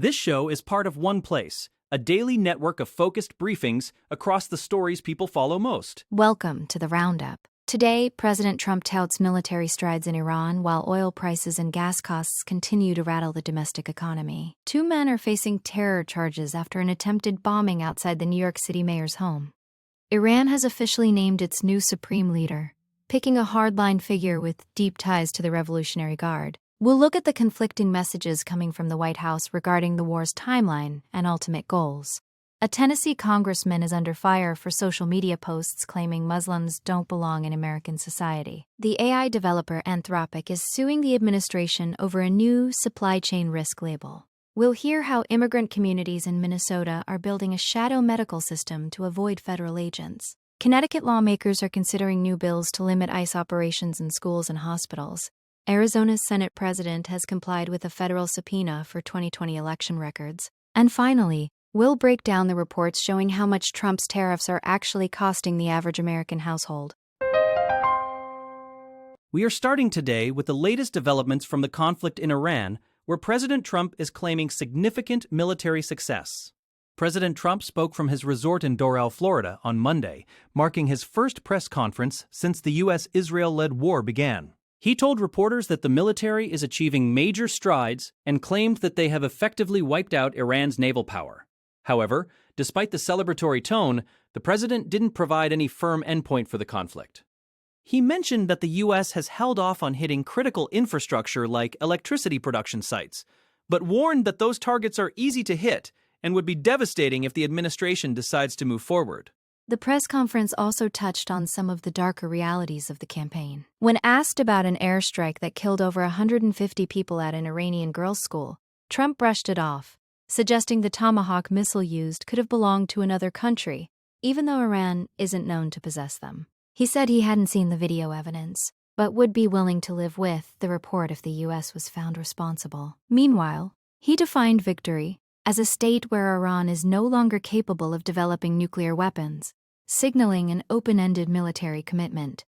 This show is part of One Place, a daily network of focused briefings across the stories people follow most. Welcome to the Roundup. Today, President Trump touts military strides in Iran while oil prices and gas costs continue to rattle the domestic economy. Two men are facing terror charges after an attempted bombing outside the New York City mayor's home. Iran has officially named its new supreme leader, picking a hardline figure with deep ties to the Revolutionary Guard. We'll look at the conflicting messages coming from the White House regarding the war's timeline and ultimate goals. A Tennessee congressman is under fire for social media posts claiming Muslims don't belong in American society. The AI developer Anthropic is suing the administration over a new supply chain risk label. We'll hear how immigrant communities in Minnesota are building a shadow medical system to avoid federal agents. Connecticut lawmakers are considering new bills to limit ICE operations in schools and hospitals. Arizona's Senate president has complied with a federal subpoena for 2020 election records. And finally, we'll break down the reports showing how much Trump's tariffs are actually costing the average American household. We are starting today with the latest developments from the conflict in Iran, where President Trump is claiming significant military success. President Trump spoke from his resort in Doral, Florida, on Monday, marking his first press conference since the U.S.-Israel-led war began. He told reporters that the military is achieving major strides and claimed that they have effectively wiped out Iran's naval power. However, despite the celebratory tone, the president didn't provide any firm endpoint for the conflict. He mentioned that the U.S. has held off on hitting critical infrastructure like electricity production sites, but warned that those targets are easy to hit and would be devastating if the administration decides to move forward. The press conference also touched on some of the darker realities of the campaign. When asked about an airstrike that killed over 150 people at an Iranian girls' school, Trump brushed it off, suggesting the Tomahawk missile used could have belonged to another country, even though Iran isn't known to possess them. He said he hadn't seen the video evidence, but would be willing to live with the report if the U.S. was found responsible. Meanwhile, he defined victory as a state where Iran is no longer capable of developing nuclear weapons, signaling an open-ended military commitment.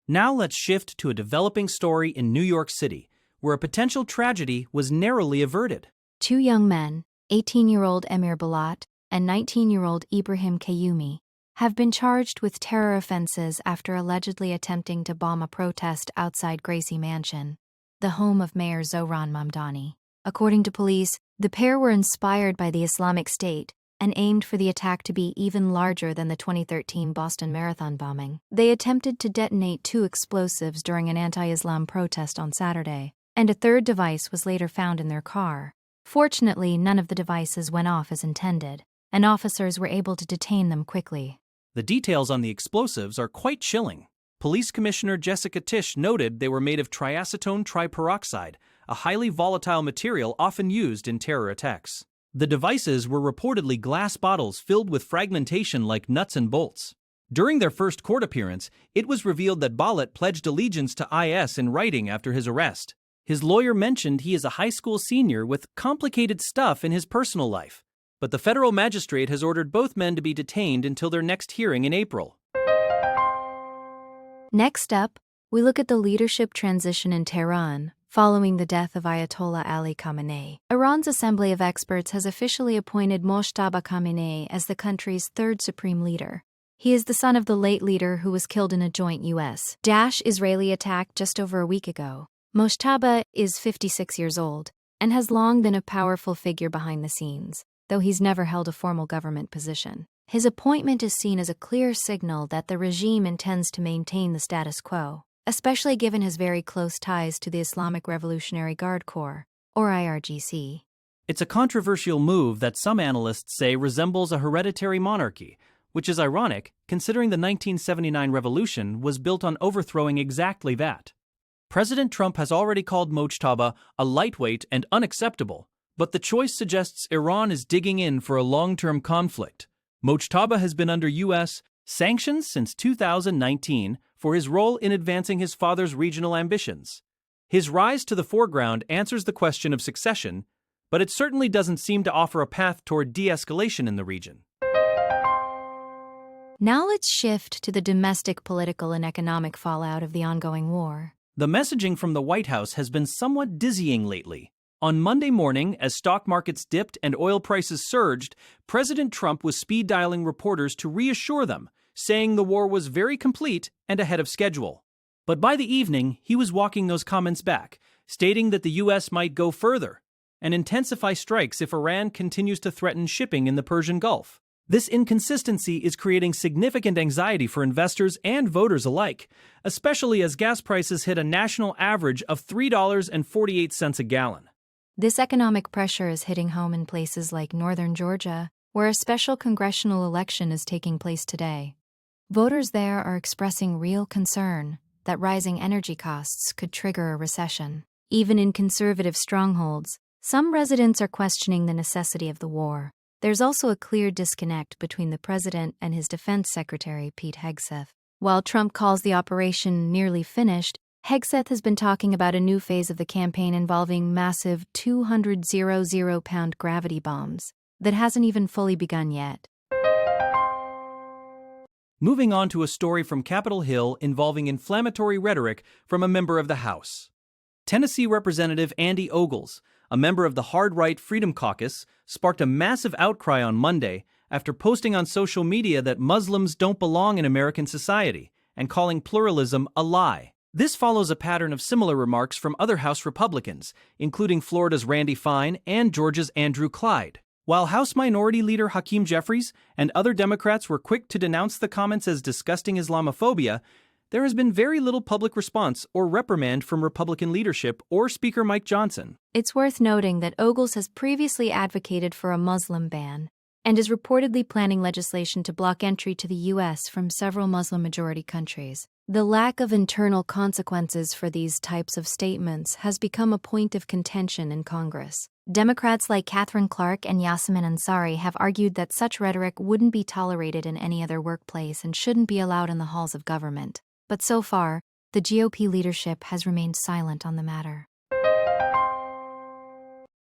Now let's shift to a developing story in New York City, where a potential tragedy was narrowly averted. Two young men, 18-year-old Emir Balat and 19-year-old Ibrahim Kayumi, have been charged with terror offenses after allegedly attempting to bomb a protest outside Gracie Mansion, the home of Mayor Zohran Mamdani. According to police, the pair were inspired by the Islamic State and aimed for the attack to be even larger than the 2013 Boston Marathon bombing. They attempted to detonate two explosives during an anti-Islam protest on Saturday, and a third device was later found in their car. Fortunately, none of the devices went off as intended, and officers were able to detain them quickly. The details on the explosives are quite chilling. Police Commissioner Jessica Tisch noted they were made of triacetone triperoxide, a highly volatile material often used in terror attacks. The devices were reportedly glass bottles filled with fragmentation like nuts and bolts. During their first court appearance, it was revealed that Balat pledged allegiance to IS in writing after his arrest. His lawyer mentioned he is a high school senior with complicated stuff in his personal life, but the federal magistrate has ordered both men to be detained until their next hearing in April. Next up, we look at the leadership transition in Tehran following the death of Ayatollah Ali Khamenei. Iran's Assembly of Experts has officially appointed Mojtaba Khamenei as the country's third supreme leader. He is the son of the late leader who was killed in a joint U.S.-Israeli attack just over a week ago. Mojtaba is 56 years old and has long been a powerful figure behind the scenes, though he's never held a formal government position. His appointment is seen as a clear signal that the regime intends to maintain the status quo, especially given his very close ties to the Islamic Revolutionary Guard Corps, or IRGC. It's a controversial move that some analysts say resembles a hereditary monarchy, which is ironic considering the 1979 revolution was built on overthrowing exactly that. President Trump has already called Mojtaba a lightweight and unacceptable, but the choice suggests Iran is digging in for a long-term conflict. Mojtaba has been under U.S. sanctions since 2019 for his role in advancing his father's regional ambitions. His rise to the foreground answers the question of succession, but it certainly doesn't seem to offer a path toward de-escalation in the region. Now let's shift to the domestic political and economic fallout of the ongoing war. The messaging from the White House has been somewhat dizzying lately. On Monday morning, as stock markets dipped and oil prices surged, President Trump was speed-dialing reporters to reassure them, saying the war was very complete and ahead of schedule. But by the evening, he was walking those comments back, stating that the U.S. might go further and intensify strikes if Iran continues to threaten shipping in the Persian Gulf. This inconsistency is creating significant anxiety for investors and voters alike, especially as gas prices hit a national average of $3.48 a gallon. This economic pressure is hitting home in places like northern Georgia, where a special congressional election is taking place today. Voters there are expressing real concern that rising energy costs could trigger a recession. Even in conservative strongholds, some residents are questioning the necessity of the war. There's also a clear disconnect between the president and his defense secretary, Pete Hegseth. While Trump calls the operation nearly finished, Hegseth has been talking about a new phase of the campaign involving massive 200-pound gravity bombs that hasn't even fully begun yet. Moving on to a story from Capitol Hill involving inflammatory rhetoric from a member of the House. Tennessee Representative Andy Ogles, a member of the hard-right Freedom Caucus, sparked a massive outcry on Monday after posting on social media that Muslims don't belong in American society and calling pluralism a lie. This follows a pattern of similar remarks from other House Republicans, including Florida's Randy Fine and Georgia's Andrew Clyde. While House Minority Leader Hakeem Jeffries and other Democrats were quick to denounce the comments as disgusting Islamophobia, there has been very little public response or reprimand from Republican leadership or Speaker Mike Johnson. It's worth noting that Ogles has previously advocated for a Muslim ban and is reportedly planning legislation to block entry to the U.S. from several Muslim-majority countries. The lack of internal consequences for these types of statements has become a point of contention in Congress. Democrats like Catherine Clark and Yasemin Ansari have argued that such rhetoric wouldn't be tolerated in any other workplace and shouldn't be allowed in the halls of government. But so far, the GOP leadership has remained silent on the matter.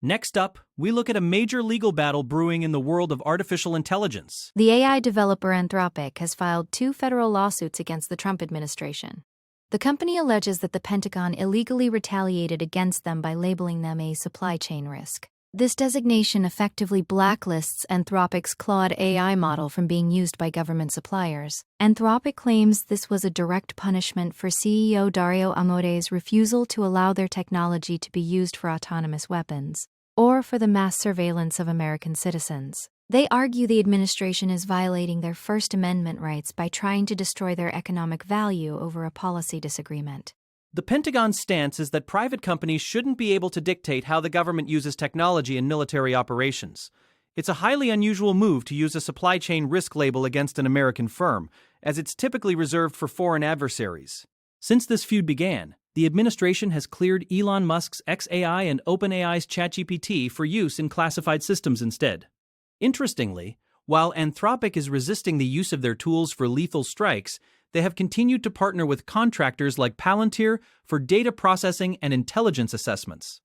Next up, we look at a major legal battle brewing in the world of artificial intelligence. The AI developer Anthropic has filed 2 federal lawsuits against the Trump administration. The company alleges that the Pentagon illegally retaliated against them by labeling them a supply chain risk. This designation effectively blacklists Anthropic's Claude AI model from being used by government suppliers. Anthropic claims this was a direct punishment for CEO Dario Amore's refusal to allow their technology to be used for autonomous weapons, or for the mass surveillance of American citizens. They argue the administration is violating their First Amendment rights by trying to destroy their economic value over a policy disagreement. The Pentagon's stance is that private companies shouldn't be able to dictate how the government uses technology in military operations. It's a highly unusual move to use a supply chain risk label against an American firm, as it's typically reserved for foreign adversaries. Since this feud began, the administration has cleared Elon Musk's xAI and OpenAI's ChatGPT for use in classified systems instead. Interestingly, while Anthropic is resisting the use of their tools for lethal strikes, they have continued to partner with contractors like Palantir for data processing and intelligence assessments.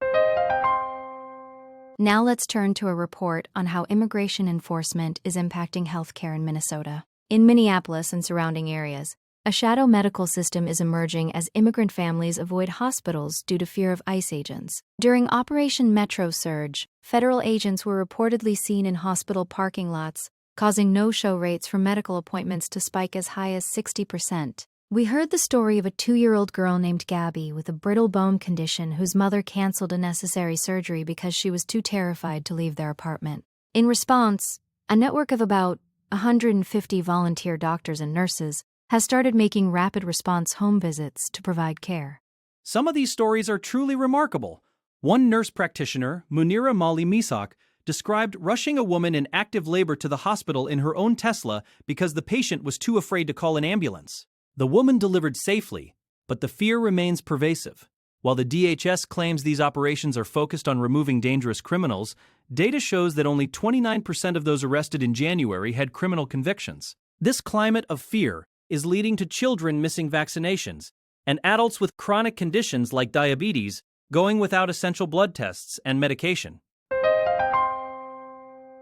Now let's turn to a report on how immigration enforcement is impacting healthcare in Minnesota. In Minneapolis and surrounding areas, a shadow medical system is emerging as immigrant families avoid hospitals due to fear of ICE agents. During Operation Metro Surge, federal agents were reportedly seen in hospital parking lots, causing no-show rates for medical appointments to spike as high as 60%. We heard the story of a 2-year-old girl named Gabby with a brittle bone condition whose mother canceled a necessary surgery because she was too terrified to leave their apartment. In response, a network of about 150 volunteer doctors and nurses has started making rapid response home visits to provide care. Some of these stories are truly remarkable. One nurse practitioner, Munira Mali Misak, described rushing a woman in active labor to the hospital in her own Tesla because the patient was too afraid to call an ambulance. The woman delivered safely, but the fear remains pervasive. While the DHS claims these operations are focused on removing dangerous criminals, data shows that only 29% of those arrested in January had criminal convictions. This climate of fear is leading to children missing vaccinations and adults with chronic conditions like diabetes going without essential blood tests and medication.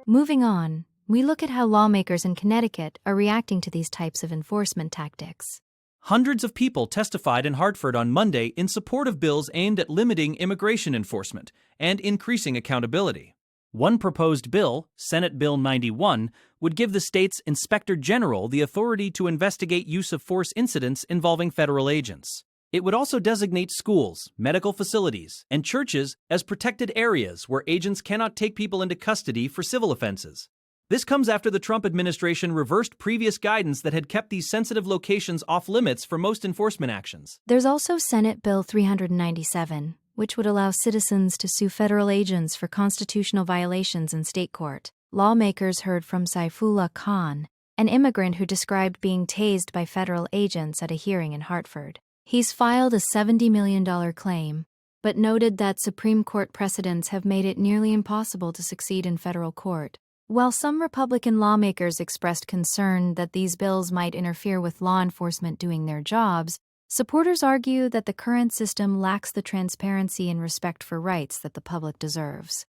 Moving on, we look at how lawmakers in Connecticut are reacting to these types of enforcement tactics. Hundreds of people testified in Hartford on Monday in support of bills aimed at limiting immigration enforcement and increasing accountability. One proposed bill, Senate Bill 91, would give the state's Inspector General the authority to investigate use of force incidents involving federal agents. It would also designate schools, medical facilities, and churches as protected areas where agents cannot take people into custody for civil offenses. This comes after the Trump administration reversed previous guidance that had kept these sensitive locations off limits for most enforcement actions. There's also Senate Bill 397, which would allow citizens to sue federal agents for constitutional violations in state court. Lawmakers heard from Saifullah Khan, an immigrant who described being tased by federal agents at a hearing in Hartford. He's filed a $70 million claim, but noted that Supreme Court precedents have made it nearly impossible to succeed in federal court. While some Republican lawmakers expressed concern that these bills might interfere with law enforcement doing their jobs, supporters argue that the current system lacks the transparency and respect for rights that the public deserves.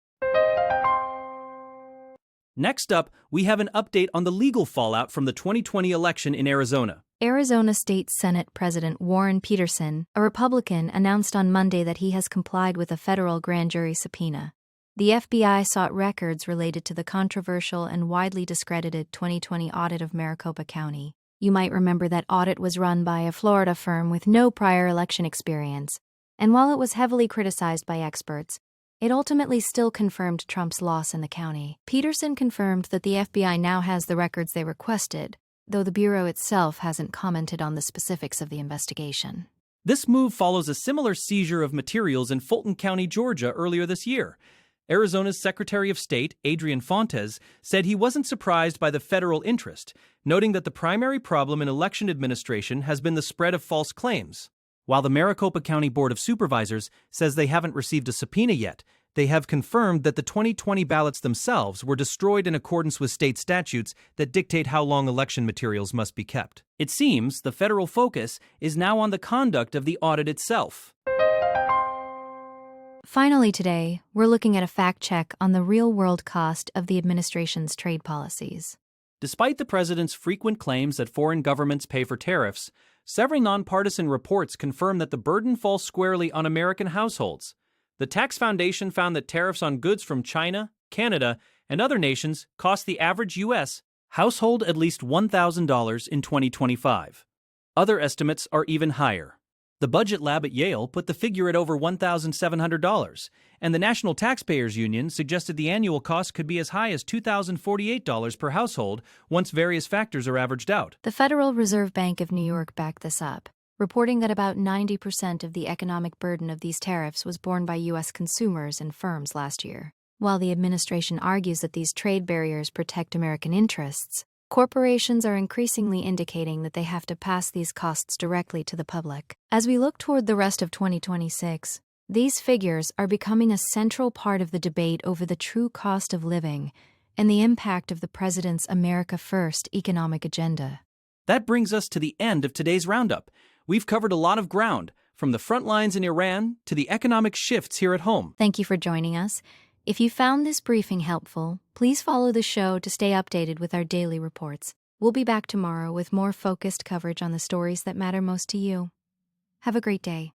Next up, we have an update on the legal fallout from the 2020 election in Arizona. Arizona State Senate President Warren Peterson, a Republican, announced on Monday that he has complied with a federal grand jury subpoena. The FBI sought records related to the controversial and widely discredited 2020 audit of Maricopa County. You might remember that audit was run by a Florida firm with no prior election experience, and while it was heavily criticized by experts, it ultimately still confirmed Trump's loss in the county. Peterson confirmed that the FBI now has the records they requested, though the Bureau itself hasn't commented on the specifics of the investigation. This move follows a similar seizure of materials in Fulton County, Georgia, earlier this year. Arizona's Secretary of State, Adrian Fontes, said he wasn't surprised by the federal interest, noting that the primary problem in election administration has been the spread of false claims. While the Maricopa County Board of Supervisors says they haven't received a subpoena yet, they have confirmed that the 2020 ballots themselves were destroyed in accordance with state statutes that dictate how long election materials must be kept. It seems the federal focus is now on the conduct of the audit itself. Finally today, we're looking at a fact check on the real-world cost of the administration's trade policies. Despite the president's frequent claims that foreign governments pay for tariffs, several nonpartisan reports confirm that the burden falls squarely on American households. The Tax Foundation found that tariffs on goods from China, Canada, and other nations cost the average U.S. household at least $1,000 in 2025. Other estimates are even higher. The Budget Lab at Yale put the figure at over $1,700, and the National Taxpayers Union suggested the annual cost could be as high as $2,048 per household once various factors are averaged out. The Federal Reserve Bank of New York backed this up, reporting that about 90% of the economic burden of these tariffs was borne by U.S. consumers and firms last year. While the administration argues that these trade barriers protect American interests, corporations are increasingly indicating that they have to pass these costs directly to the public. As we look toward the rest of 2026, these figures are becoming a central part of the debate over the true cost of living and the impact of the president's America First economic agenda. That brings us to the end of today's roundup. We've covered a lot of ground, from the front lines in Iran to the economic shifts here at home. Thank you for joining us. If you found this briefing helpful, please follow the show to stay updated with our daily reports. We'll be back tomorrow with more focused coverage on the stories that matter most to you. Have a great day.